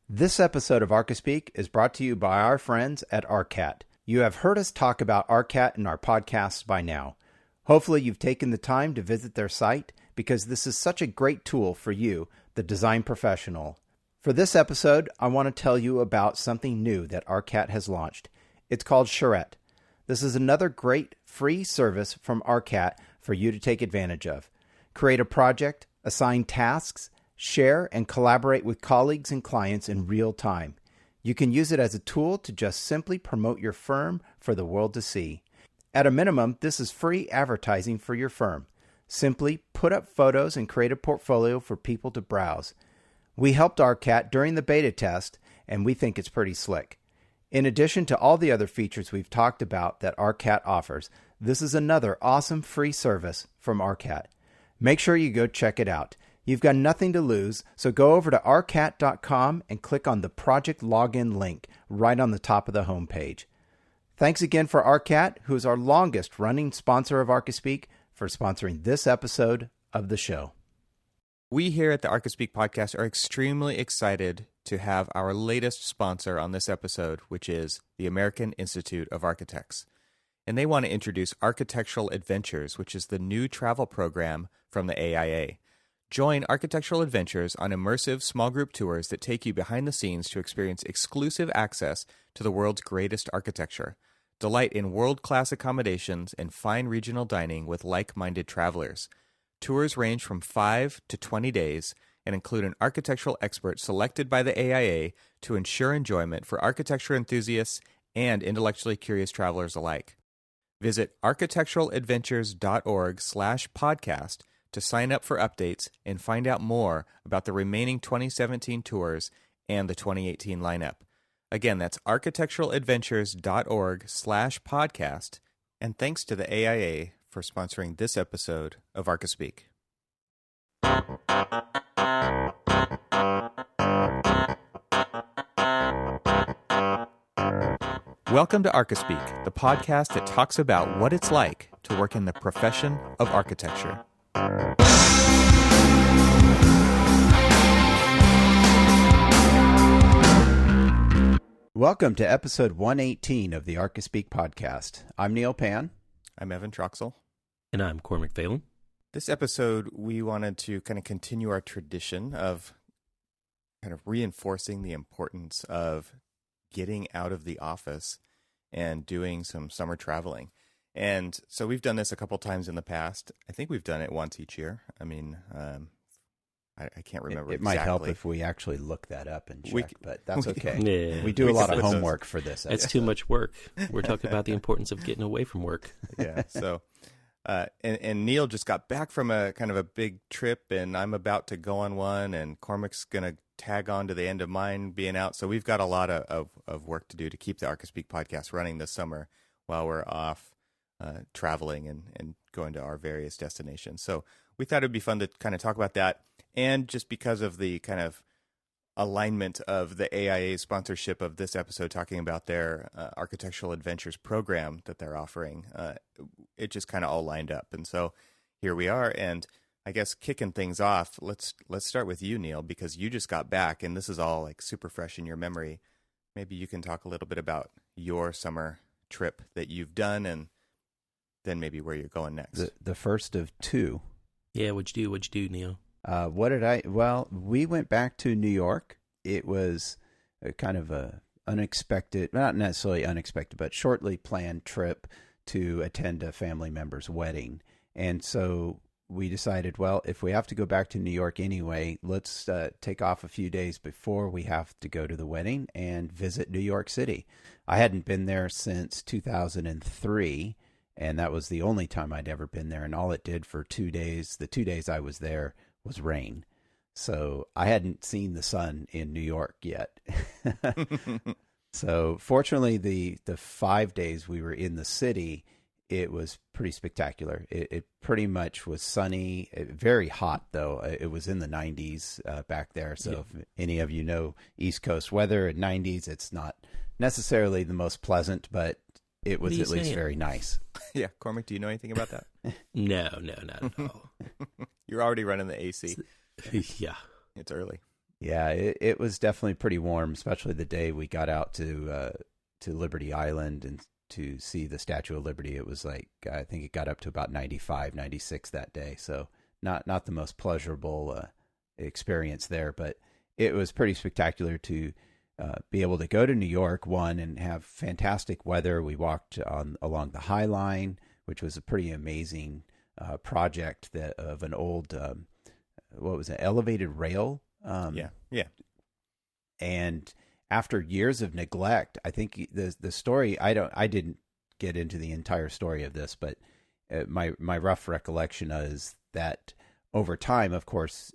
This episode of Archispeak is brought to you by our friends at Arcat. You have heard us talk about Arcat in our podcasts by now. Hopefully you've taken the time to visit their site because this is such a great tool for you, the design professional. For this episode, I want to tell you about something new that Arcat has launched. It's called Charrette. This is another great free service from Arcat for you to take advantage of. Create a project, assign tasks, share and collaborate with colleagues and clients in real time. You can use it as a tool to just simply promote your firm for the world to see. At a minimum, this is free advertising for your firm. Simply put up photos and create a portfolio for people to browse. We helped Arcat during the beta test, and we think it's pretty slick. In addition to all the other features we've talked about that Arcat offers, this is another awesome free service from Arcat. Make sure you go check it out. You've got nothing to lose, so go over to arcat.com and click on the project login link right on the top of the homepage. Thanks again for Arcat, who is our longest running sponsor of Archispeak, for sponsoring this episode of the show. We here at the Archispeak podcast are extremely excited to have our latest sponsor on this episode, which is the American Institute of Architects. And they want to introduce Architectural Adventures, which is the new travel program from the AIA. Join Architectural Adventures on immersive small group tours that take you behind the scenes to experience exclusive access to the world's greatest architecture. Delight in world-class accommodations and fine regional dining with like-minded travelers. Tours range from 5 to 20 days and include an architectural expert selected by the AIA to ensure enjoyment for architecture enthusiasts and intellectually curious travelers alike. Visit architecturaladventures.org/podcast to sign up for updates and find out more about the remaining 2017 tours and the 2018 lineup. Again, that's architecturaladventures.org/podcast. And thanks to the AIA for sponsoring this episode of Archispeak. Welcome to Archispeak, the podcast that talks about what it's like to work in the profession of architecture. Welcome to episode 118 of the Archispeak podcast. I'm Neil Pan. I'm Evan Troxel. And I'm Cormac Phelan. This episode, we wanted to kind of continue our tradition of kind of reinforcing the importance of getting out of the office and doing some summer traveling. And so we've done this a couple times in the past. I think we've done it once each year. I mean, I can't remember It exactly. might help if we actually look that up and check, but that's okay. Yeah. We do a lot of homework for this. It's too much work. We're talking about the importance of getting away from work. Yeah. So, and Neil just got back from a kind of a big trip, and I'm about to go on one, and Cormac's going to tag on to the end of mine being out. So we've got a lot of work to do to keep the Archispeak podcast running this summer while we're off traveling and going to our various destinations. So we thought it'd be fun to kind of talk about that. And just because of the kind of alignment of the AIA sponsorship of this episode, talking about their Architectural Adventures program that they're offering, it just kind of all lined up. And so here we are. And I guess kicking things off, let's start with you, Neil, because you just got back and this is all like super fresh in your memory. Maybe you can talk a little bit about your summer trip that you've done and then maybe where you're going next. The first of two. Yeah, what'd you do, Neil? Well, we went back to New York. It was a kind of a unexpected, not necessarily unexpected, but shortly planned trip to attend a family member's wedding. And so we decided, well, if we have to go back to New York anyway, let's take off a few days before we have to go to the wedding and visit New York City. I hadn't been there since 2003. And that was the only time I'd ever been there. And all it did for 2 days, the 2 days I was there, was rain. So I hadn't seen the sun in New York yet. So fortunately, the 5 days we were in the city, it was pretty spectacular. It pretty much was sunny, very hot though. It was in the 90s back there. So if any of you know East Coast weather in 90s, it's not necessarily the most pleasant, but it was at least very nice. Yeah. Cormac, do you know anything about that? No, not at all. You're already running the AC. Yeah. It's early. Yeah, it was definitely pretty warm, especially the day we got out to Liberty Island and to see the Statue of Liberty. It was like, I think it got up to about 95, 96 that day. So not the most pleasurable experience there, but it was pretty spectacular to be able to go to New York, one, and have fantastic weather. We walked along the High Line, which was a pretty amazing project of an old, what was it, elevated rail? Yeah. And after years of neglect, I think the story, I didn't get into the entire story of this, but my rough recollection is that over time, of course,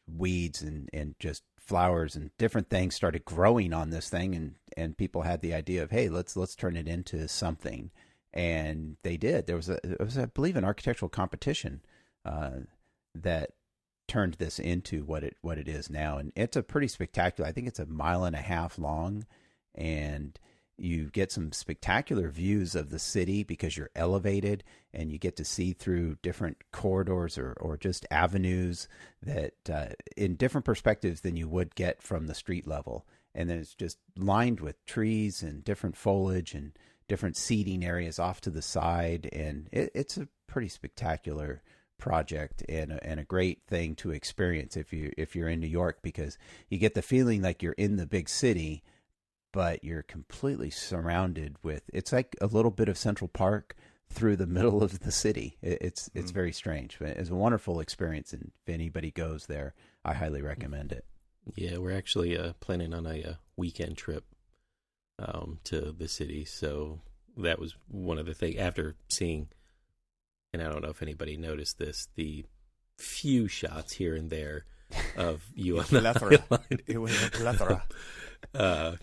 weeds and just flowers and different things started growing on this thing, and people had the idea of, hey, let's turn it into something, and they did. There was I believe, an architectural competition that turned this into what it is now, and it's a pretty spectacular. I think it's 1.5 miles long, and you get some spectacular views of the city because you're elevated, and you get to see through different corridors or just avenues that in different perspectives than you would get from the street level. And then it's just lined with trees and different foliage and different seating areas off to the side, and it's a pretty spectacular project and a great thing to experience if you're in New York, because you get the feeling like you're in the big city, but you're completely surrounded with, it's like a little bit of Central Park through the middle of the city. It's very strange, but it's a wonderful experience, and if anybody goes there, I highly recommend it. Yeah, we're actually planning on a weekend trip to the city, so that was one of the things after seeing. And I don't know if anybody noticed this, the few shots here and there of you on the line. It was a plethora.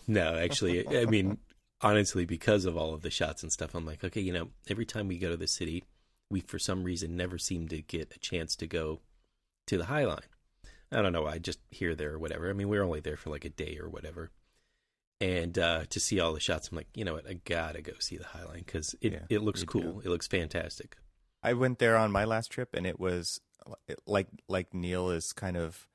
No, actually, I mean, honestly, because of all of the shots and stuff, I'm like, okay, every time we go to the city, we, for some reason, never seem to get a chance to go to the High Line. I don't know, I just here, there, or whatever. I mean, we were only there for like a day or whatever. And to see all the shots, I'm like, you know what, I gotta go see the High Line, because it looks cool. It looks fantastic. I went there on my last trip, and it was like Neil is kind of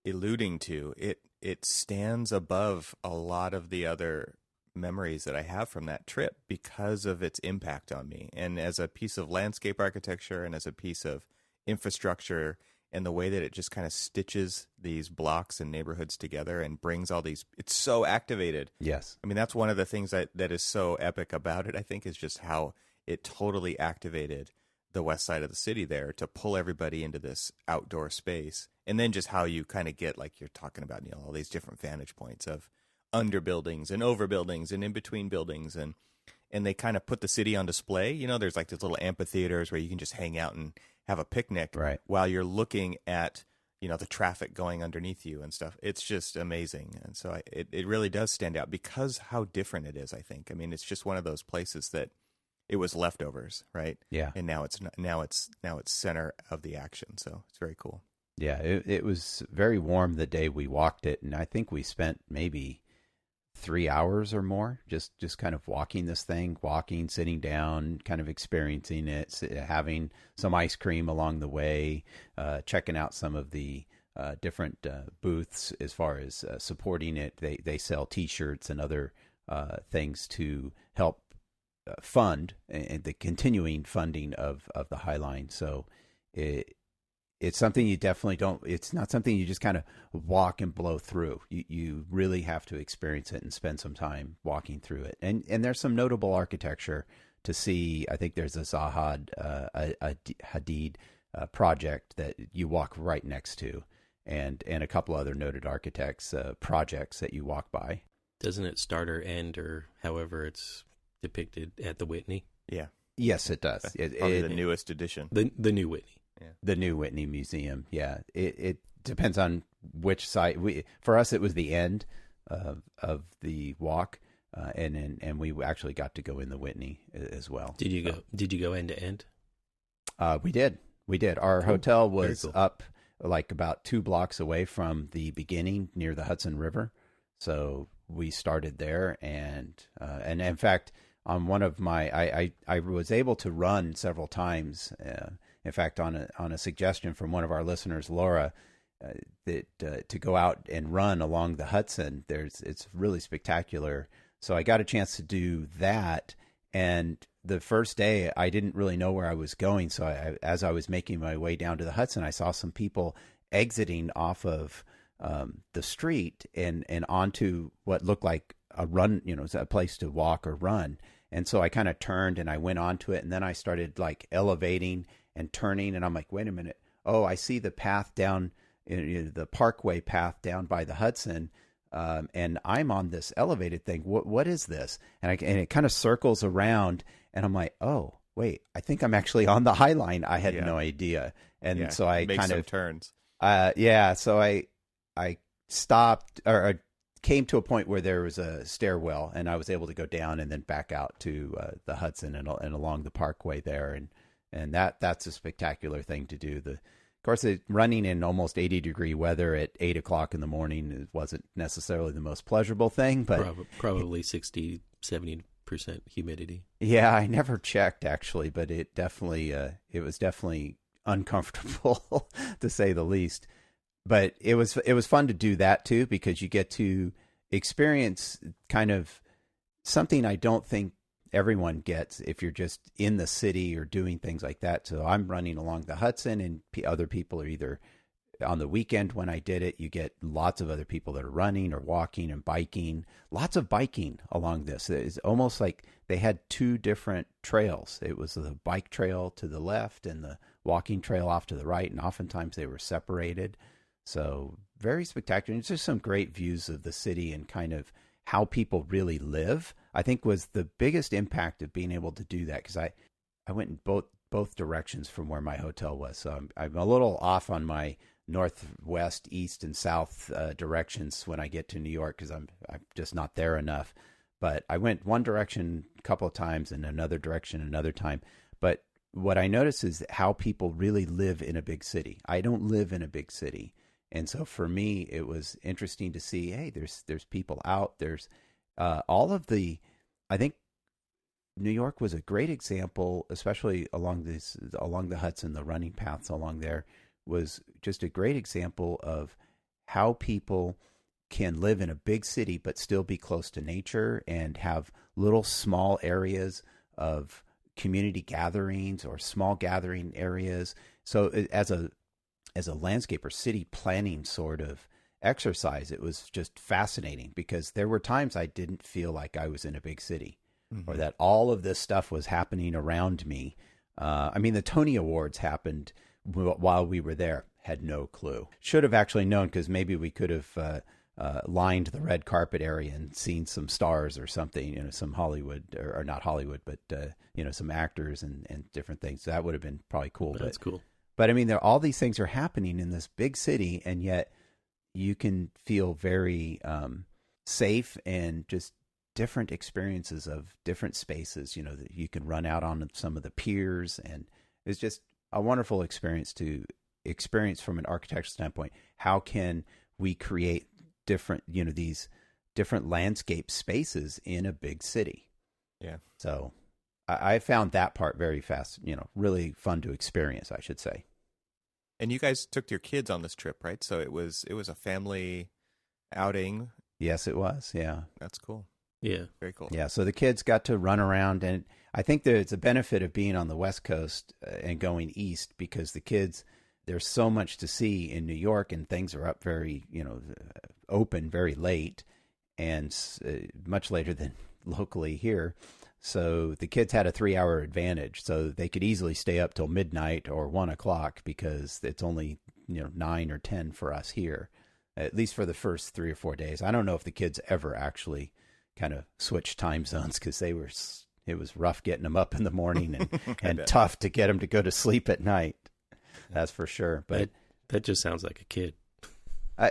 alluding to. It stands above a lot of the other memories that I have from that trip because of its impact on me. And as a piece of landscape architecture and as a piece of infrastructure, and the way that it just kind of stitches these blocks and neighborhoods together and brings all these, it's so activated. Yes. I mean, that's one of the things that is so epic about it, I think, is just how it totally activated the west side of the city there to pull everybody into this outdoor space. And then just how you kind of get, like you're talking about, Neil, all these different vantage points of under buildings and over buildings and in between buildings. And they kind of put the city on display. There's like these little amphitheaters where you can just hang out and have a picnic while you're looking at, the traffic going underneath you and stuff. It's just amazing. And so it really does stand out because how different it is, I think. I mean, it's just one of those places that it was leftovers, right? Yeah. And now it's center of the action. So it's very cool. Yeah, it was very warm the day we walked it, and I think we spent maybe 3 hours or more just kind of walking this thing, sitting down, kind of experiencing it, having some ice cream along the way, checking out some of the different booths as far as supporting it. They sell T-shirts and other things to help fund and the continuing funding of the High Line. So it's something you definitely don't, it's not something you just kind of walk and blow through. You really have to experience it and spend some time walking through it. And there's some notable architecture to see. I think there's a Zaha Hadid project that you walk right next to, and a couple other noted architects' projects that you walk by. Doesn't it start or end, or however it's depicted, at the Whitney? Yeah. Yes, it does. Probably the newest edition. The new Whitney. Yeah. The new Whitney Museum. Yeah. It depends on which site. For us, it was the end of the walk, and we actually got to go in the Whitney as well. Did you go end to end? We did. Our cool. hotel was cool. up like about 2 blocks away from the beginning near the Hudson River. So we started there, and in fact, on one of my, I was able to run several times. In fact, on a suggestion from one of our listeners, Laura, that to go out and run along the Hudson. It's really spectacular. So I got a chance to do that, and the first day I didn't really know where I was going. So as I was making my way down to the Hudson, I saw some people exiting off of the street and onto what looked like a run, a place to walk or run. And so I kind of turned and I went onto it, and then I started like elevating and turning, and I'm like, wait a minute. Oh, I see the path down, the parkway path down by the Hudson. And I'm on this elevated thing. What is this? And it kind of circles around, and I'm like, oh, wait, I think I'm actually on the High Line. I had no idea. And so I kind of turns. So I stopped or came to a point where there was a stairwell, and I was able to go down and then back out to the Hudson and along the parkway there. And that's a spectacular thing to do. Of course, running in almost 80-degree weather at 8 o'clock in the morning wasn't necessarily the most pleasurable thing, but probably 60, 70% humidity. Yeah, I never checked actually, but it was definitely uncomfortable to say the least. But it was fun to do that too, because you get to experience kind of something I don't think everyone gets if you're just in the city or doing things like that. So I'm running along the Hudson, and other people are either on the weekend. When I did it, you get lots of other people that are running or walking and biking. Lots of biking along this. It's almost like they had two different trails. It was the bike trail to the left and the walking trail off to the right, and oftentimes they were separated. So very spectacular. It's just some great views of the city and kind of how people really live, I think, was the biggest impact of being able to do that, because I went in both directions from where my hotel was. So I'm a little off on my northwest, east, and south directions when I get to New York, because I'm just not there enough. But I went one direction a couple of times and another direction another time. But what I notice is how people really live in a big city. I don't live in a big city. And so for me, it was interesting to see, hey, there's people out. There's all of the, I think New York was a great example, especially along the Hudson, the running paths along there was just a great example of how people can live in a big city but still be close to nature and have little small areas of community gatherings or small gathering areas. So as a landscape or city planning sort of exercise, it was just fascinating, because there were times I didn't feel like I was in a big city, or that all of this stuff was happening around me. I mean, the Tony Awards happened while we were there. Had no clue. Should have actually known, because maybe we could have lined the red carpet area and seen some stars or something, some Hollywood or not Hollywood, but some actors and different things. That would have been probably cool. That's cool. But I mean, all these things are happening in this big city, and yet you can feel very safe and just different experiences of different spaces, that you can run out on some of the piers. And it's just a wonderful experience to experience from an architectural standpoint. How can we create different, these different landscape spaces in a big city? Yeah. So I found that part very fast, really fun to experience, I should say. And you guys took your kids on this trip, right? So it was a family outing. Yes, it was. Yeah. That's cool. Yeah. Very cool. Yeah. So the kids got to run around, and I think there's a benefit of being on the West Coast and going east, because the kids, there's so much to see in New York, and things are up very, open very late, and much later than locally here. So the kids had a 3-hour advantage, so they could easily stay up till midnight or 1 o'clock, because it's only 9 or 10 for us here, at least for the first 3 or 4 days. I don't know if the kids ever actually kind of switched time zones, because it was rough getting them up in the morning and tough to get them to go to sleep at night. That's for sure. But that just sounds like a kid.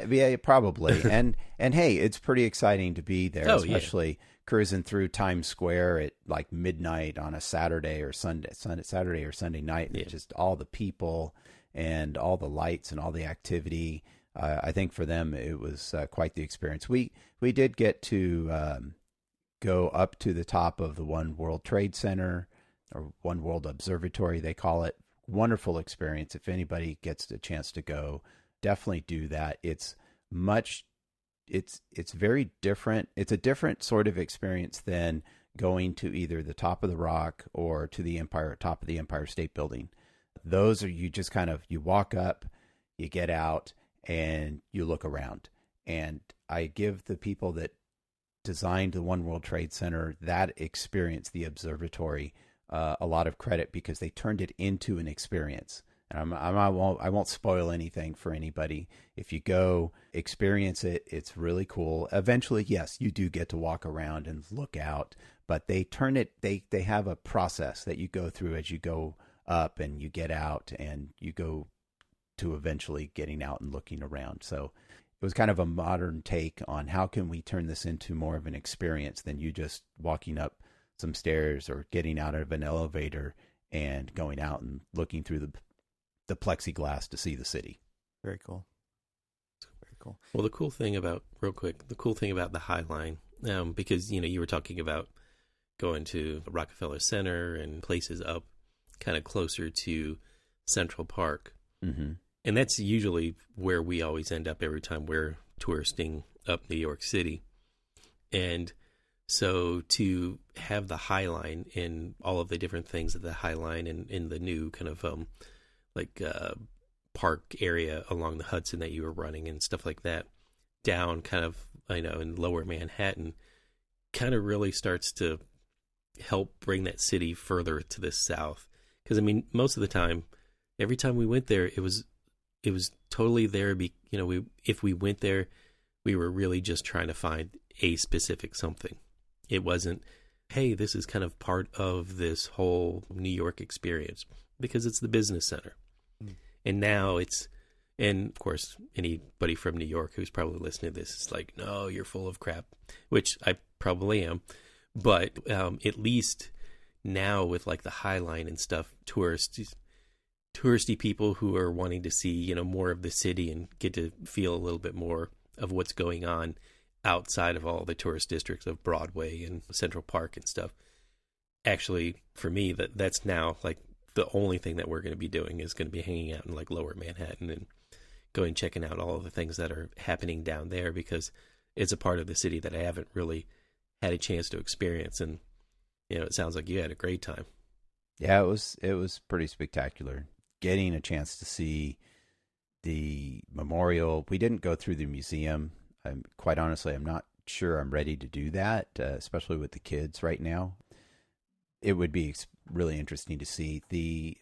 Yeah, probably. and hey, it's pretty exciting to be there, especially cruising through Times Square at like midnight on a Saturday or Sunday night. Yeah. Just all the people and all the lights and all the activity. I think for them it was quite the experience. We did get to go up to the top of the One World Trade Center, or One World Observatory, they call it. Wonderful experience. If anybody gets a chance to go, definitely do that. It's very different. It's a different sort of experience than going to either the top of the rock or to the top of the Empire State Building. Those are, you just kind of, you walk up, you get out, and you look around. And I give the people that designed the One World Trade Center, that experience, the observatory, a lot of credit, because they turned it into an experience. And I won't spoil anything for anybody. If you go experience it, it's really cool. Eventually, yes, you do get to walk around and look out, but they turn it, they have a process that you go through as you go up and you get out and you go to eventually getting out and looking around. So it was kind of a modern take on how can we turn this into more of an experience than you just walking up some stairs or getting out of an elevator and going out and looking through the plexiglass to see the city. Very cool. Very cool. Well, the cool thing about the High Line, because, you were talking about going to Rockefeller Center and places up kind of closer to Central Park. Mm-hmm. And that's usually where we always end up every time we're touristing up New York City. And so to have the High Line and all of the different things of the High Line and in the new kind of park area along the Hudson that you were running and stuff like that, down kind of, in lower Manhattan, kind of really starts to help bring that city further to the south. Because, most of the time, every time we went there, it was totally there. If we went there, we were really just trying to find a specific something. It wasn't, hey, this is kind of part of this whole New York experience, because it's the business center. Mm. And now and of course, anybody from New York who's probably listening to this is like, no, you're full of crap, which I probably am. But at least now with like the High Line and stuff, touristy people who are wanting to see, more of the city and get to feel a little bit more of what's going on outside of all the tourist districts of Broadway and Central Park and stuff. Actually, for me, that's now like the only thing that we're going to be doing is going to be hanging out in like lower Manhattan and going checking out all of the things that are happening down there, because it's a part of the city that I haven't really had a chance to experience. And, it sounds like you had a great time. Yeah, it was pretty spectacular. Getting a chance to see the memorial. We didn't go through the museum. Quite honestly, I'm not sure I'm ready to do that, especially with the kids right now. It would be really interesting to see the,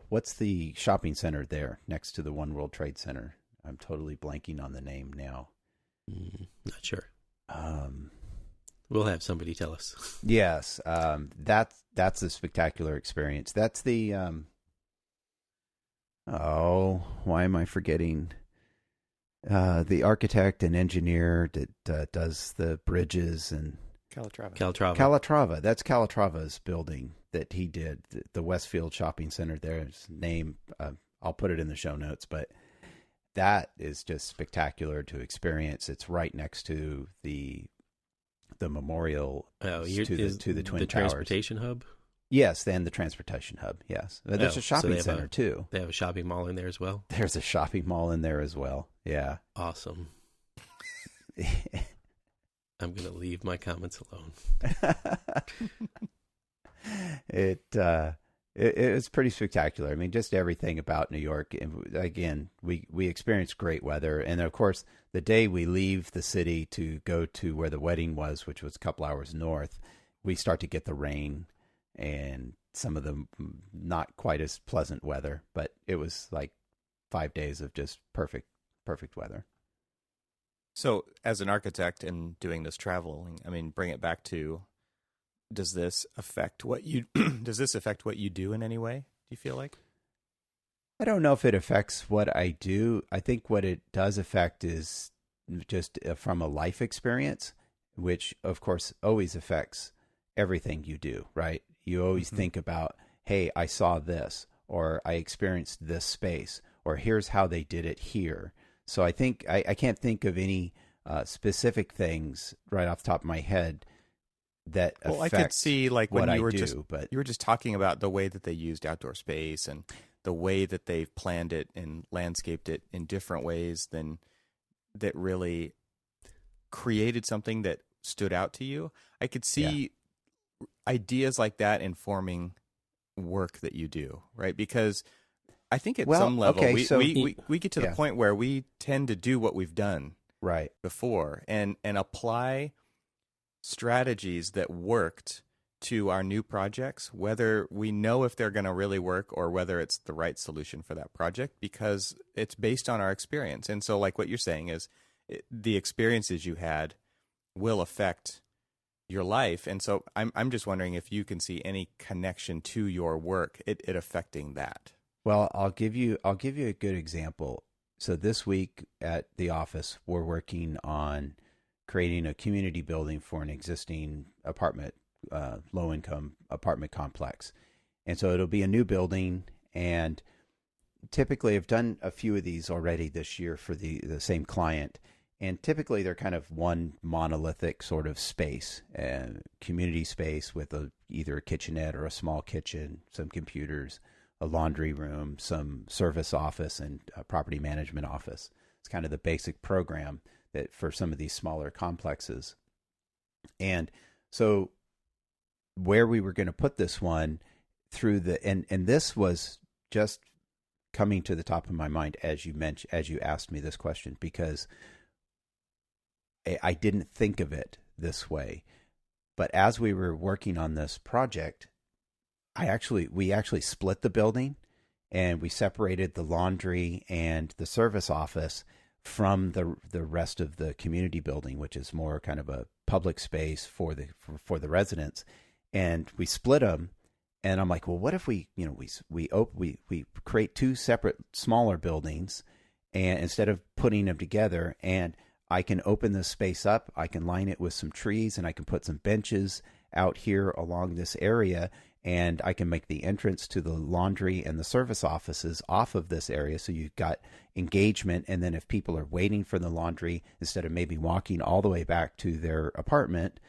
what's the shopping center there next to the One World Trade Center? I'm totally blanking on the name now. Not sure. We'll have somebody tell us. Yes, that's a spectacular experience. That's the, why am I forgetting? The architect and engineer that does the bridges and Calatrava. That's Calatrava's building that he did, the Westfield Shopping Center. There's name. I'll put it in the show notes, but that is just spectacular to experience. It's right next to the memorial to the Twin Towers. Transportation hub? Yes, then the transportation hub, yes. There's a shopping center, too. They have a shopping mall in there as well? There's a shopping mall in there as well, yeah. Awesome. I'm going to leave my comments alone. It was pretty spectacular. Just everything about New York. And again, we experienced great weather. And, of course, the day we leave the city to go to where the wedding was, which was a couple hours north, we start to get the rain and some of the not quite as pleasant weather, but it was like 5 days of just perfect weather. So as an architect and doing this traveling, bring it back to, does this affect what you do in any way? Do you feel like? I don't know if it affects what I do. I think what it does affect is just from a life experience, which of course always affects everything you do, right? You always think about, hey, I saw this, or I experienced this space, or here's how they did it here. So I think I can't think of any specific things right off the top of my head that affect I could see like when what you were I do, but you were just talking about the way that they used outdoor space and the way that they've planned it and landscaped it in different ways than that really created something that stood out to you. I could see ideas like that informing work that you do, right? Because I think at some level we get to the point where we tend to do what we've done right before and apply strategies that worked to our new projects, whether we know if they're going to really work or whether it's the right solution for that project, because it's based on our experience. And so like what you're saying is the experiences you had will affect your life. And so I'm just wondering if you can see any connection to your work, it affecting that. Well, I'll give you a good example. So this week at the office, we're working on creating a community building for an existing apartment, low-income apartment complex. And so it'll be a new building, and typically I've done a few of these already this year for the same client. And typically they're kind of one monolithic sort of space, community space with either a kitchenette or a small kitchen, some computers, a laundry room, some service office, and a property management office. It's kind of the basic program that for some of these smaller complexes. And so where we were going to put this one through and this was just coming to the top of my mind as you asked me this question, because I didn't think of it this way. But as we were working on this project, we actually split the building, and we separated the laundry and the service office from the rest of the community building, which is more kind of a public space for the residents. And we split them. And I'm like, well, what if we create two separate smaller buildings, and instead of putting them together, and I can open this space up, I can line it with some trees, and I can put some benches out here along this area, and I can make the entrance to the laundry and the service offices off of this area. So you've got engagement. And then if people are waiting for the laundry, instead of maybe walking all the way back to their apartment,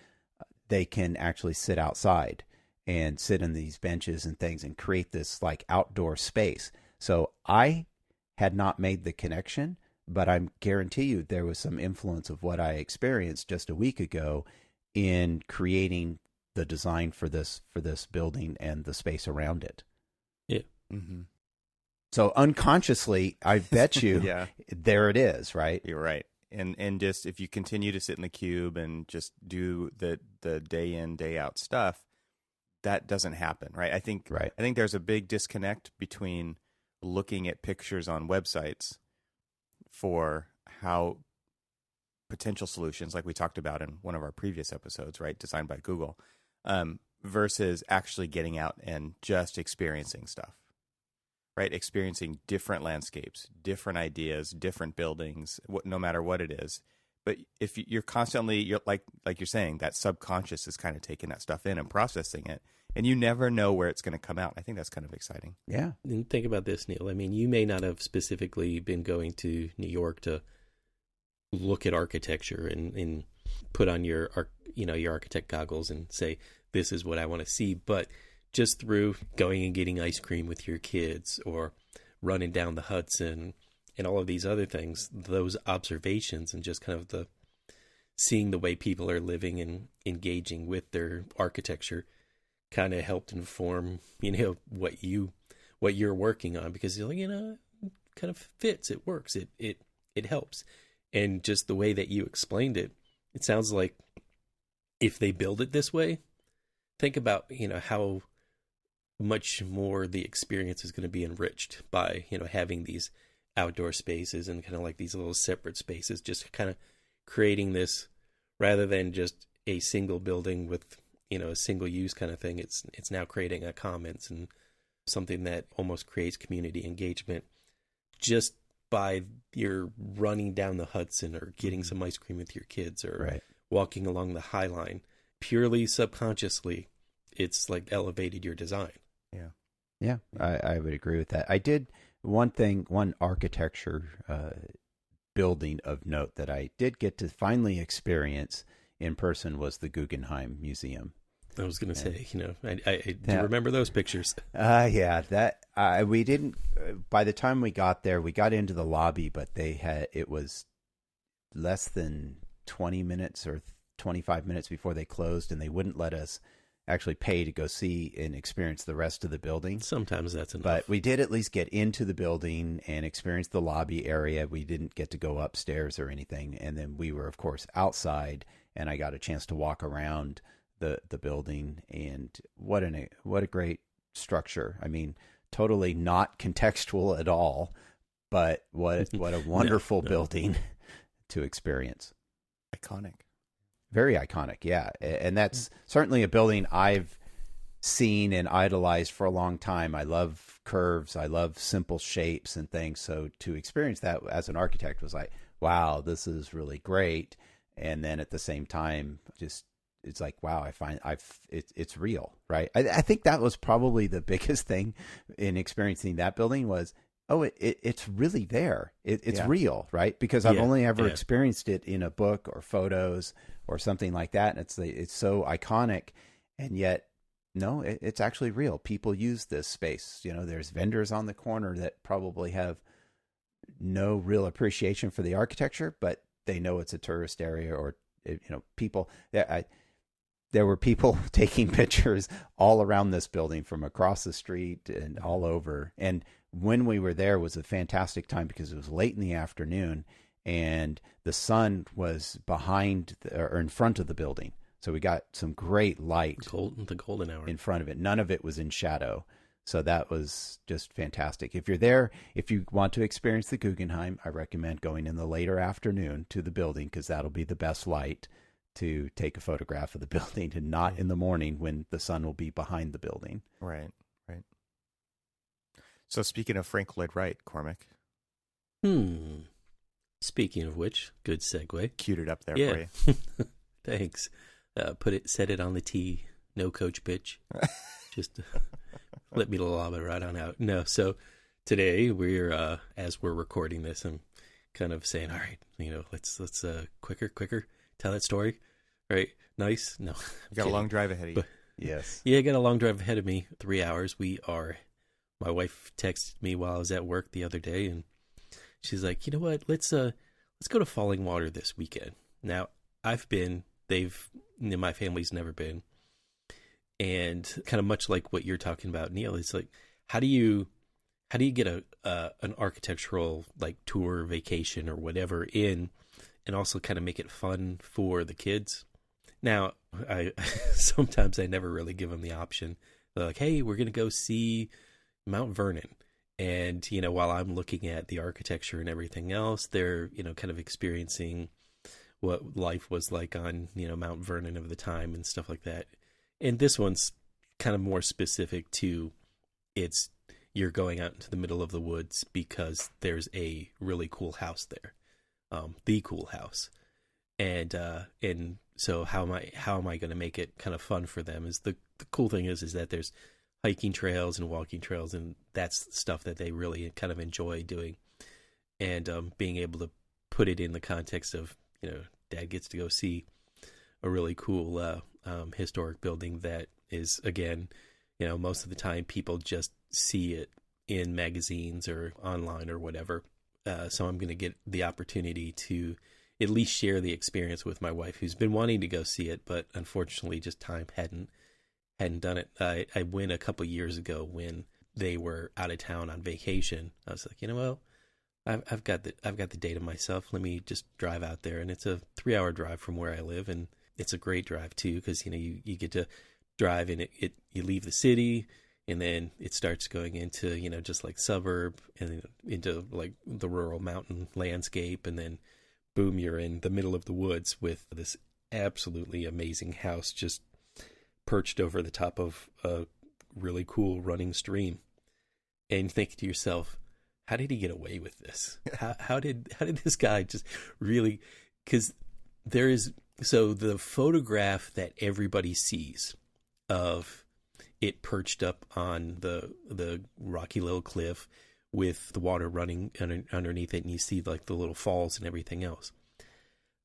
they can actually sit outside and sit in these benches and things and create this like outdoor space. So I had not made the connection, but I guarantee you there was some influence of what I experienced just a week ago in creating the design for this building and the space around it. Yeah. Mm-hmm. So unconsciously, I bet you there it is, right? You're right. And just if you continue to sit in the cube and just do the day in, day out stuff, that doesn't happen, right? I think there's a big disconnect between looking at pictures on websites for how potential solutions, like we talked about in one of our previous episodes, right, designed by Google, versus actually getting out and just experiencing stuff, right? Experiencing different landscapes, different ideas, different buildings, no matter what it is. But if you're constantly, like you're saying, that subconscious is kind of taking that stuff in and processing it, and you never know where it's going to come out. I think that's kind of exciting. Yeah. And think about this, Neil. I mean, you may not have specifically been going to New York to look at architecture and put on your architect goggles and say, this is what I want to see. But just through going and getting ice cream with your kids or running down the Hudson and all of these other things, those observations and just kind of seeing the way people are living and engaging with their architecture kind of helped inform, what you're working on, because it kind of fits, it works, it helps. And just the way that you explained it, it sounds like if they build it this way, think about, how much more the experience is going to be enriched by, having these outdoor spaces and kind of like these little separate spaces, just kind of creating this rather than just a single building with, a single use kind of thing. It's now creating a commons and something that almost creates community engagement just by your running down the Hudson or getting some ice cream with your kids or walking along the High Line. Purely subconsciously, it's like elevated your design. Yeah, I would agree with that. I did one architecture building of note that I did get to finally experience in person was the Guggenheim Museum. I was going to say, I do remember those pictures. Yeah, we didn't. By the time we got there, we got into the lobby, but it was less than 20 minutes or 25 minutes before they closed, and they wouldn't let us actually pay to go see and experience the rest of the building. Sometimes that's enough. But we did at least get into the building and experience the lobby area. We didn't get to go upstairs or anything. And then we were, of course, outside, and I got a chance to walk around the building. And what a great structure. I mean, totally not contextual at all, but what a wonderful building to experience. Iconic. Very iconic, yeah. And that's certainly a building I've seen and idolized for a long time. I love curves. I love simple shapes and things. So to experience that as an architect was like, wow, this is really great. And then at the same time, just it's like, wow, it's real, right? I think that was probably the biggest thing in experiencing that building was, it's really there. It's real, right? Because I've only ever experienced it in a book or photos or something like that. And it's so iconic, and yet, no, it's actually real. People use this space. There's vendors on the corner that probably have no real appreciation for the architecture, but they know it's a tourist area, or people. There were people taking pictures all around this building from across the street and all over. And when we were there was a fantastic time because it was late in the afternoon and the sun was behind or in front of the building. So we got some great light. The golden hour. In front of it. None of it was in shadow. So that was just fantastic. If you're there, if you want to experience the Guggenheim, I recommend going in the later afternoon to the building because that'll be the best light to take a photograph of the building, and not in the morning when the sun will be behind the building. Right. So speaking of Frank Lloyd Wright, Cormac. Speaking of which, good segue. Queued it up there for you. Thanks. Set it on the tee. No coach pitch. Just let me lob it right on out. No, so today we're as we're recording this, I'm kind of saying, all right, let's quicker tell that story. Right? Nice. No, you got a long drive ahead of you. Yes. Yeah, I got a long drive ahead of me. 3 hours. My wife texted me while I was at work the other day, and she's like, you know what? Let's go to Falling Water this weekend. Now, I've been. My family's never been, and kind of much like what you're talking about, Neil. It's like, how do you get an architectural like tour, vacation, or whatever in, and also kind of make it fun for the kids? Now, I sometimes I never really give them the option. They're like, hey, we're gonna go see Mount Vernon. And, while I'm looking at the architecture and everything else, they're, kind of experiencing what life was like on, Mount Vernon of the time and stuff like that. And this one's kind of more specific to you're going out into the middle of the woods because there's a really cool house there. The cool house. And so how am I going to make it kind of fun for them? Is the cool thing is that there's hiking trails and walking trails, and that's stuff that they really kind of enjoy doing. And being able to put it in the context of, Dad gets to go see a really cool historic building that is, again, most of the time people just see it in magazines or online or whatever. So I'm going to get the opportunity to at least share the experience with my wife, who's been wanting to go see it, but unfortunately just time hadn't done it. I went a couple years ago when they were out of town on vacation. I was like, well, I've got the day to myself. Let me just drive out there, and it's a 3-hour drive from where I live, and it's a great drive too because you get to drive and you leave the city, and then it starts going into just like suburb and into like the rural mountain landscape, and then boom, you're in the middle of the woods with this absolutely amazing house just perched over the top of a really cool running stream. And you think to yourself, how did he get away with this? How did this guy just really, because so the photograph that everybody sees of it perched up on the rocky little cliff with the water running underneath it, and you see like the little falls and everything else.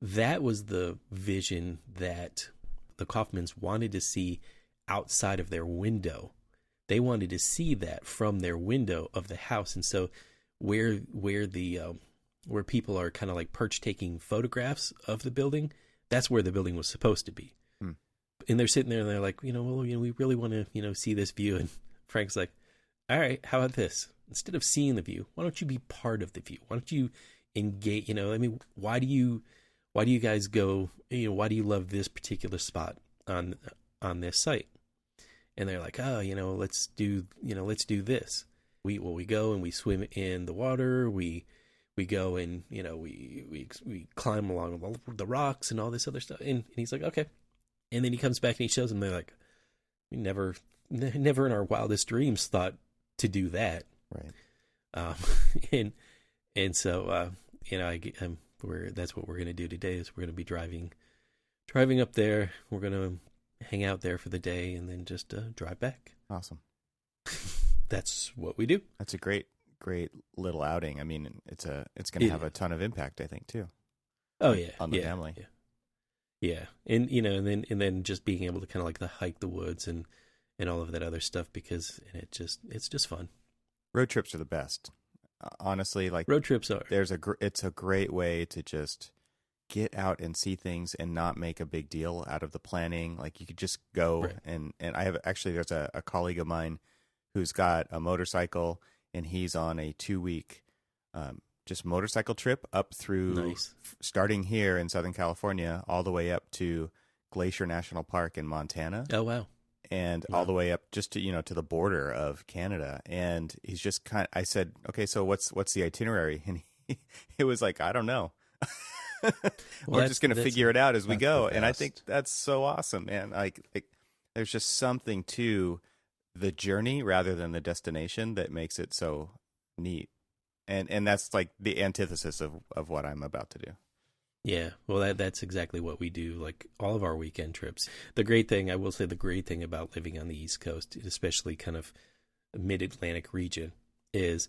That was the vision that the Kaufmans wanted to see outside of their window. They wanted to see that from their window of the house. And so where people are kind of like perch taking photographs of the building, that's where the building was supposed to be. And they're sitting there and they're like, we really want to, see this view. And Frank's like, all right, how about this? Instead of seeing the view, why don't you be part of the view? Why don't you engage? Why do you guys go? Why do you love this particular spot on this site? And they're like, let's do this. We go and we swim in the water. We go and we climb along the rocks and all this other stuff. And he's like, okay. And then he comes back and he shows them. They're like, we never in our wildest dreams thought to do that. Right. And so that's what we're gonna do today. Is we're gonna be driving up there. We're gonna hang out there for the day and then just drive back. Awesome. That's what we do. That's a great little outing. I mean, it's going to have a ton of impact, I think, too. Oh yeah, on the family. Yeah, and and then just being able to kind of like hike the woods and all of that other stuff because it's just fun. Road trips are the best, honestly. Like road trips are. It's a great way to just get out and see things and not make a big deal out of the planning. Like you could just go right. and I have actually there's a colleague of mine who's got a motorcycle and he's on a 2-week just motorcycle trip up through starting here in Southern California all the way up to Glacier National Park in Montana. Oh wow. And all the way up just to to the border of Canada. And he's just I said, "Okay, so what's the itinerary?" And it was like, "I don't know." We're just going to figure it out as we go. And I think that's so awesome, man. Like there's just something to the journey rather than the destination that makes it so neat. And that's like the antithesis of what I'm about to do. Yeah, well, that's exactly what we do, like all of our weekend trips. The great thing about living on the East Coast, especially kind of mid-Atlantic region, is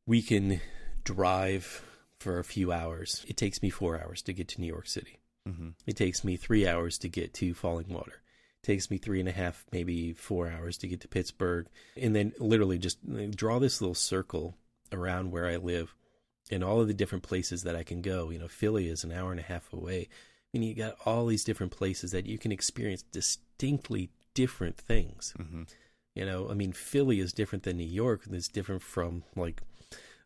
we can drive for a few hours. It takes me 4 hours to get to New York City. Mm-hmm. It takes me 3 hours to get to Falling Water. It takes me 3.5, maybe 4 hours to get to Pittsburgh. And then literally just draw this little circle around where I live and all of the different places that I can go. Philly is 1.5 hours away. I mean, you got all these different places that you can experience distinctly different things. Mm-hmm. Philly is different than New York. It's different from like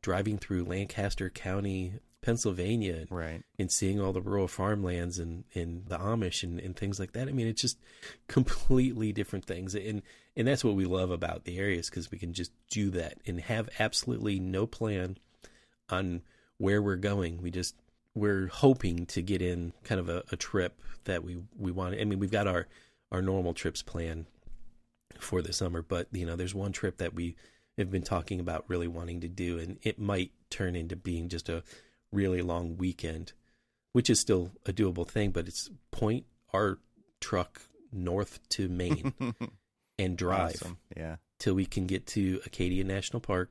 driving through Lancaster County, Pennsylvania, right, and seeing all the rural farmlands and the Amish and things like that. I mean, it's just completely different things. And that's what we love about the areas, because we can just do that and have absolutely no plan on where we're going. We're hoping to get in kind of a trip that we want. I mean, we've got our normal trips planned for the summer, but there's one trip that we have been talking about really wanting to do, and it might turn into being just a really long weekend, which is still a doable thing, but it's point our truck north to Maine and drive till we can get to Acadia National Park,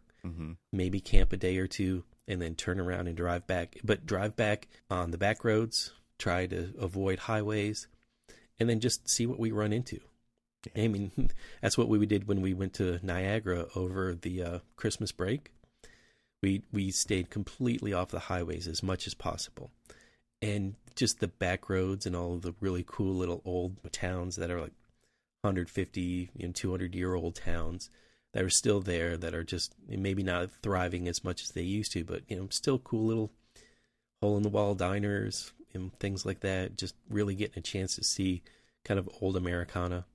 maybe camp a day or two, and then turn around and drive back. But drive back on the back roads, try to avoid highways, and then just see what we run into. Yeah. I mean, that's what we did when we went to Niagara over the Christmas break. We stayed completely off the highways as much as possible. And just the back roads and all of the really cool little old towns that are like 150 and 200-year-old towns that are still there, that are just maybe not thriving as much as they used to, but still cool little hole-in-the-wall diners and things like that. Just really getting a chance to see kind of old Americana.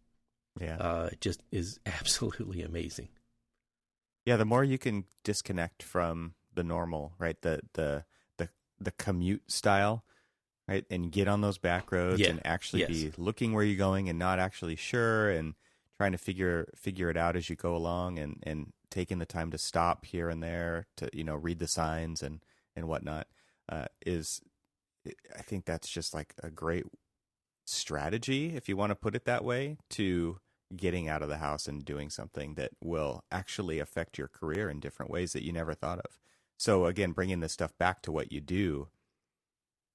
Yeah, it just is absolutely amazing. Yeah, the more you can disconnect from the normal, right? The commute style, right? And get on those back roads and actually be looking where you're going and not actually sure, and trying to figure it out as you go along, and taking the time to stop here and there to read the signs and whatnot. I think that's just like a great strategy, if you want to put it that way, to getting out of the house and doing something that will actually affect your career in different ways that you never thought of. So again, bringing this stuff back to what you do,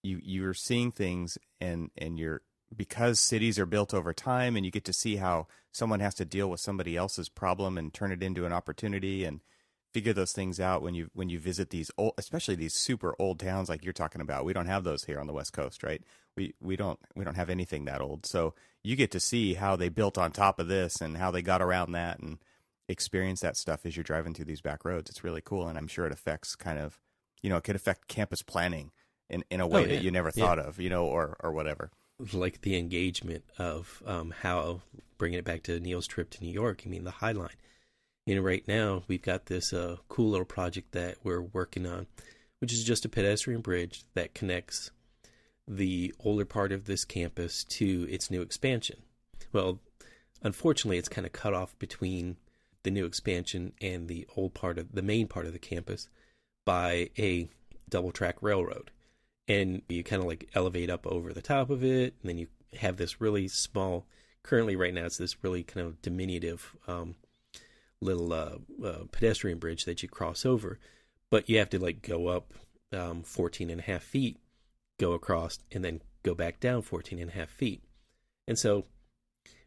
you're seeing things and you're because cities are built over time, and you get to see how someone has to deal with somebody else's problem and turn it into an opportunity, and figure those things out when you visit these old, especially these super old towns like you're talking about. We don't have those here on the West Coast, right? We don't have anything that old. So you get to see how they built on top of this and how they got around that, and experience that stuff as you're driving through these back roads. It's really cool, and I'm sure it affects kind of, it could affect campus planning in a way that you never thought of, or whatever. Like the engagement of how, bringing it back to Neil's trip to New York, the High Line. Right now we've got this cool little project that we're working on, which is just a pedestrian bridge that connects the older part of this campus to its new expansion. Well, unfortunately, it's kind of cut off between the new expansion and the main part of the campus by a double track railroad. And you kind of like elevate up over the top of it, and then you have this really small, currently right now it's this really kind of diminutive little pedestrian bridge that you cross over, but you have to like go up 14 and a half feet, go across, and then go back down 14 and a half feet. And so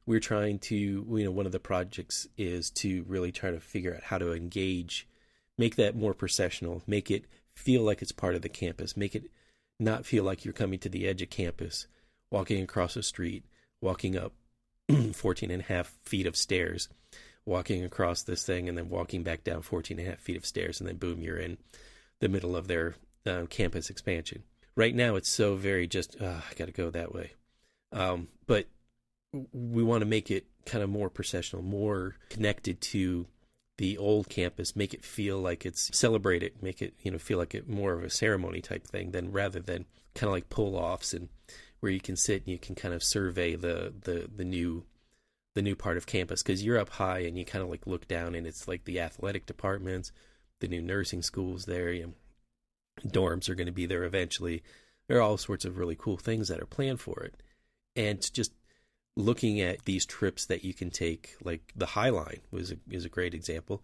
we're trying to, one of the projects is to really try to figure out how to engage, make that more processional, make it feel like it's part of the campus, make it not feel like you're coming to the edge of campus, walking across a street, walking up 14 and a half feet of stairs, walking across this thing, and then walking back down 14 and a half feet of stairs, and then boom, you're in the middle of their campus expansion. Right now, it's so very just, I got to go that way. But we want to make it kind of more processional, more connected to the old campus, make it feel like it's celebrated, make it, feel like it more of a ceremony type thing rather than kind of like pull-offs, and where you can sit and you can kind of survey the new part of campus, because you're up high and you kind of like look down and it's like the athletic departments, the new nursing schools there, dorms are going to be there eventually. There are all sorts of really cool things that are planned for it. And just looking at these trips that you can take, like the High Line is a great example.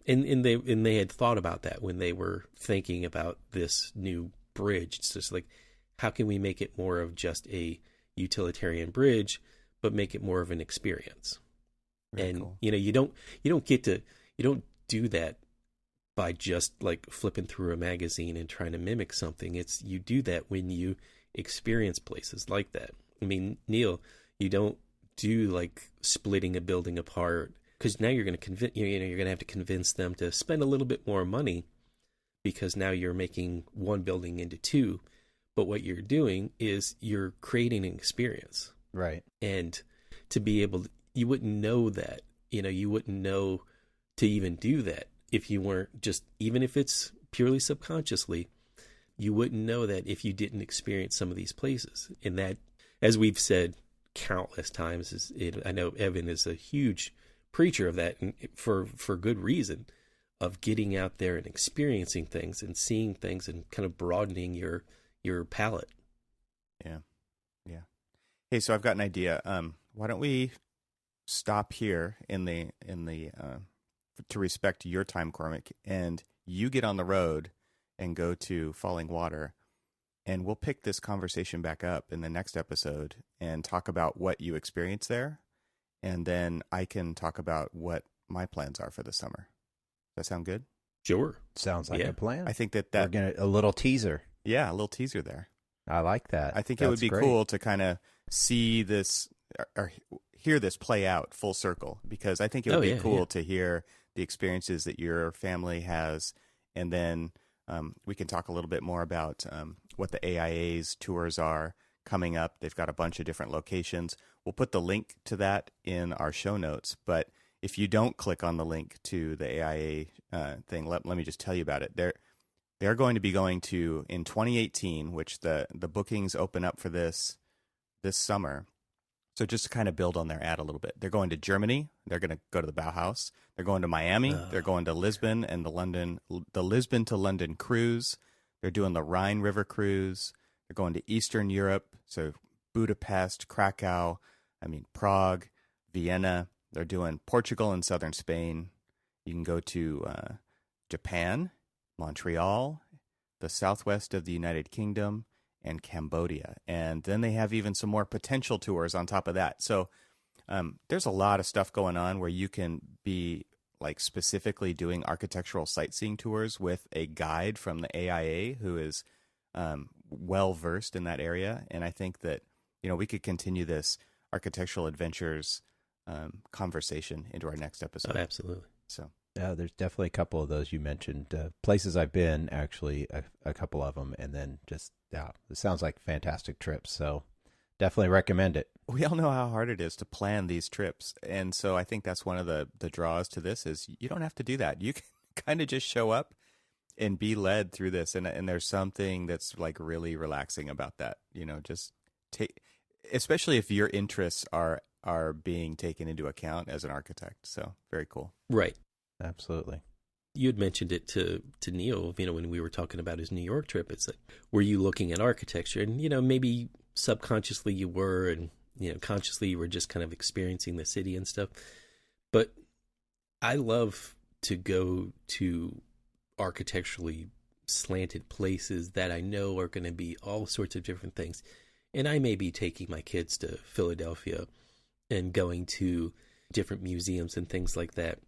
And they had thought about that when they were thinking about this new bridge. It's just like, how can we make it more of just a utilitarian bridge, but make it more of an experience? Very cool. You don't do that by just like flipping through a magazine and trying to mimic something. You do that when you experience places like that. Neil, you don't do like splitting a building apart, because now you're going to you're going to have to convince them to spend a little bit more money, because now you're making one building into two. But what you're doing is you're creating an experience. Right. And to be able to, you wouldn't know that, you wouldn't know to even do that if you weren't just, even if it's purely subconsciously, you wouldn't know that if you didn't experience some of these places. And that, as we've said countless times, I know Evan is a huge preacher of that, and for good reason, of getting out there and experiencing things and seeing things and kind of broadening your palette. Yeah. Hey, so I've got an idea. Why don't we stop here in the to respect your time, Cormac, and you get on the road and go to Falling Water, and we'll pick this conversation back up in the next episode and talk about what you experienced there, and then I can talk about what my plans are for the summer. Does that sound good? Sure. Sounds like a plan. I think that we're gonna a little teaser. Yeah, a little teaser there. I like that. I think it would be cool to kind of see this or hear this play out full circle, because I think it would be cool to hear the experiences that your family has, and then we can talk a little bit more about what the AIA's tours are coming up. They've got a bunch of different locations. We'll put the link to that in our show notes, but if you don't click on the link to the AIA thing, let me just tell you about it. They're going to be going to, in 2018, which the bookings open up for this summer. So just to kind of build on their ad a little bit, they're going to Germany. They're going to go to the Bauhaus. They're going to Miami. They're going to Lisbon and the Lisbon to London cruise. They're doing the Rhine River cruise. They're going to Eastern Europe, so Budapest, Krakow, Prague, Vienna. They're doing Portugal and southern Spain. You can go to Japan, Montreal, the southwest of the United Kingdom, and Cambodia. And then they have even some more potential tours on top of that. So there's a lot of stuff going on where you can be like specifically doing architectural sightseeing tours with a guide from the AIA who is well versed in that area. And I think that, we could continue this architectural adventures conversation into our next episode. Oh, absolutely. So yeah, there's definitely a couple of those you mentioned. Places I've been, actually, a couple of them, and then just, it sounds like fantastic trips. So definitely recommend it. We all know how hard it is to plan these trips. And so I think that's one of the draws to this is you don't have to do that. You can kind of just show up and be led through this. And there's something that's like really relaxing about that, just take, especially if your interests are being taken into account as an architect. So very cool. Right. Absolutely. You had mentioned it to Neil, when we were talking about his New York trip. It's like, were you looking at architecture? And, maybe subconsciously you were, and, consciously you were just kind of experiencing the city and stuff. But I love to go to architecturally slanted places that I know are going to be all sorts of different things. And I may be taking my kids to Philadelphia and going to different museums and things like that.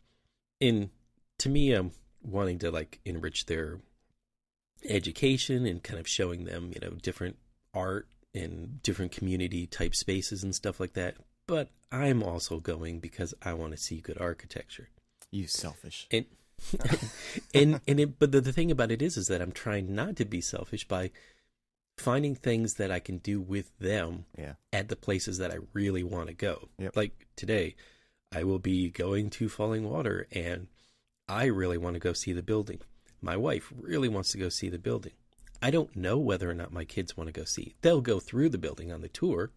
And to me, I'm wanting to like enrich their education and kind of showing them, different art and different community type spaces and stuff like that. But I'm also going because I want to see good architecture. You selfish. And but the thing about it is that I'm trying not to be selfish by finding things that I can do with them at the places that I really want to go. Yep. Like today, I will be going to Falling Water, and I really want to go see the building. My wife really wants to go see the building. I don't know whether or not my kids want to go see. They'll go through the building on the tour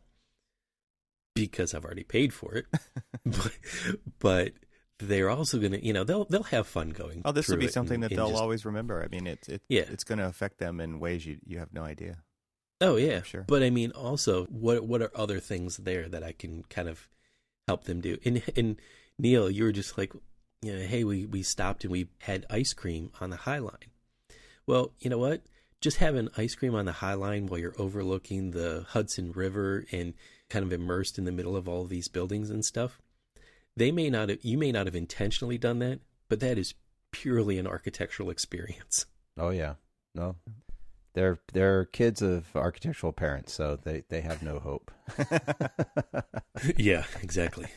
because I've already paid for it. but they're also going to, they'll have fun going. Oh, this will be something that they'll just always remember. I mean, it's going to affect them in ways you have no idea. Oh yeah, sure. But I mean, also, what are other things there that I can kind of help them do? And Neil, you were just like, hey, we stopped and we had ice cream on the High Line. Well, you know what? Just having ice cream on the High Line while you're overlooking the Hudson River and kind of immersed in the middle of all of these buildings and stuff. You may not have intentionally done that, but that is purely an architectural experience. Oh yeah, no, they're kids of architectural parents, so they have no hope. Yeah, exactly.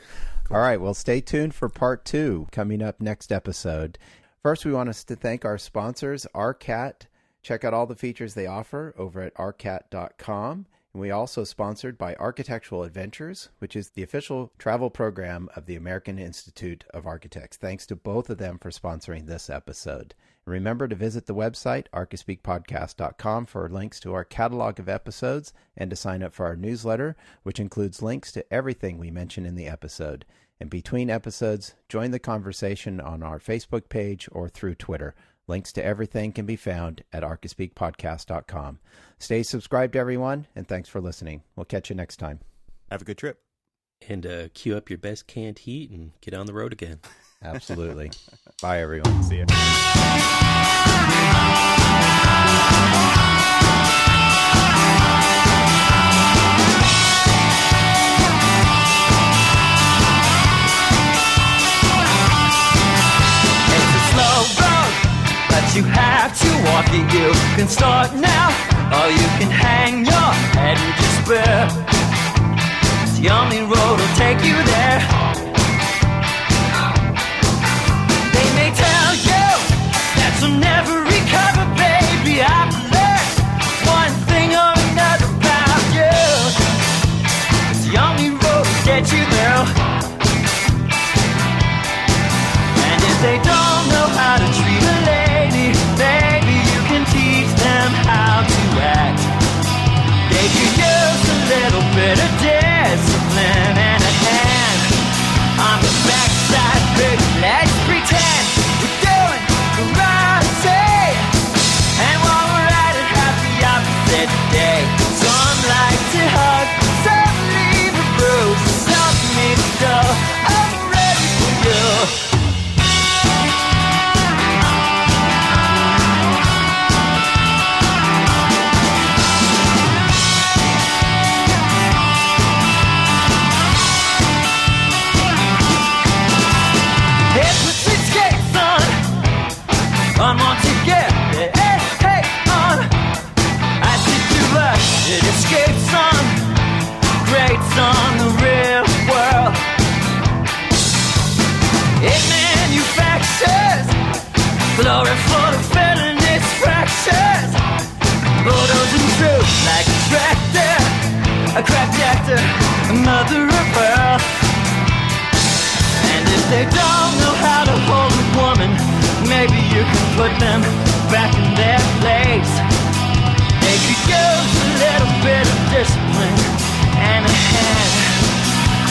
All right, well, stay tuned for part 2 coming up next episode. First, we want us to thank our sponsors, Arcat. Check out all the features they offer over at arcat.com. And we also sponsored by Architectural Adventures, which is the official travel program of the American Institute of Architects. Thanks to both of them for sponsoring this episode. And remember to visit the website, archispeakpodcast.com, for links to our catalog of episodes and to sign up for our newsletter, which includes links to everything we mention in the episode. And between episodes, join the conversation on our Facebook page or through Twitter. Links to everything can be found at archispeakpodcast.com. Stay subscribed, everyone, and thanks for listening. We'll catch you next time. Have a good trip. And cue up your best canned heat and get on the road again. Absolutely. Bye, everyone. See ya. You have to walk it, you can start now, or you can hang your head in despair. The only road will take you there. They may tell you that you'll never recover, baby. I've learned one thing or another about you. It's the only road will get you there. And if they don't know how to treat a lady, maybe you can teach them how to act. They could use a little bit of discipline and a hand on the backside, baby. Let's pretend we're doing the right thing. And while we're at it, have the opposite day. Some like to hug, some leave a bruise, some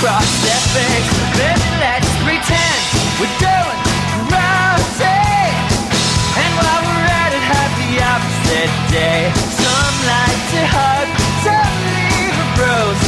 across their face. Baby, let's pretend we're doing rosy. And while we're at it, have the opposite day. Some like to hug, some leave a rose.